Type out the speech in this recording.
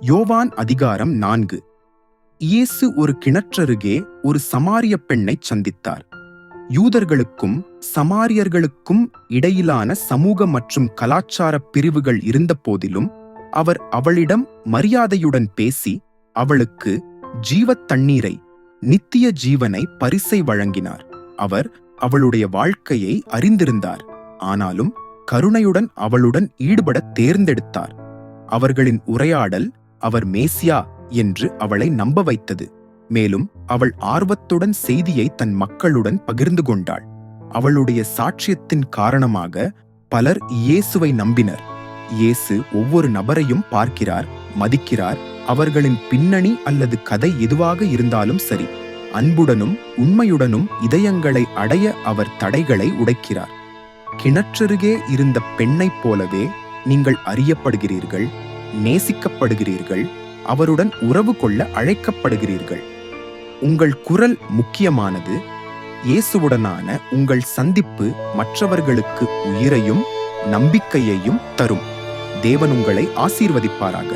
யோவான் அதிகாரம் 4. இயேசு ஒரு கிணற்றருகே ஒரு சமாரிய பெண்ணைச் சந்தித்தார். யூதர்களுக்கும் சமாரியர்களுக்கும் இடையிலான சமூக மற்றும் கலாச்சார பிரிவுகள் இருந்த போதிலும் அவர் அவளிடம் மரியாதையுடன் பேசி அவளுக்கு ஜீவத் தண்ணீரை, நித்திய ஜீவனை பரிசை வழங்கினார். அவர் அவளுடைய வாழ்க்கையை அறிந்திருந்தார், ஆனாலும் கருணையுடன் அவளுடன் ஈடுபட தேர்ந்தெடுத்தார். அவர்களின் உரையாடல் அவர் மேசியா என்று அவளை நம்ப வைத்தது. மேலும் அவள் ஆர்வத்துடன் செய்தியை தன் மக்களுடன் பகிர்ந்து கொண்டாள். அவளுடைய சாட்சியத்தின் காரணமாக பலர் இயேசுவை நம்பினர். இயேசு ஒவ்வொரு நபரையும் பார்க்கிறார், மதிக்கிறார். அவர்களின் பின்னணி அல்லது கதை எதுவாக இருந்தாலும் சரி, அன்புடனும் உண்மையுடனும் இதயங்களை அடைய அவர் தடைகளை உடைக்கிறார். கிணற்றருகே இருந்த பெண்ணைப் போலவே நீங்கள் அறியப்படுகிறீர்கள், நேசிக்கப்படுகிறீர்கள், அவருடன் உறவு கொள்ள அழைக்கப்படுகிறீர்கள். உங்கள் குரல் முக்கியமானது. இயேசுவுடனான உங்கள் சந்திப்பு மற்றவர்களுக்கு உயிரையும் நம்பிக்கையையும் தரும். தேவன் உங்களை ஆசீர்வதிப்பாராக.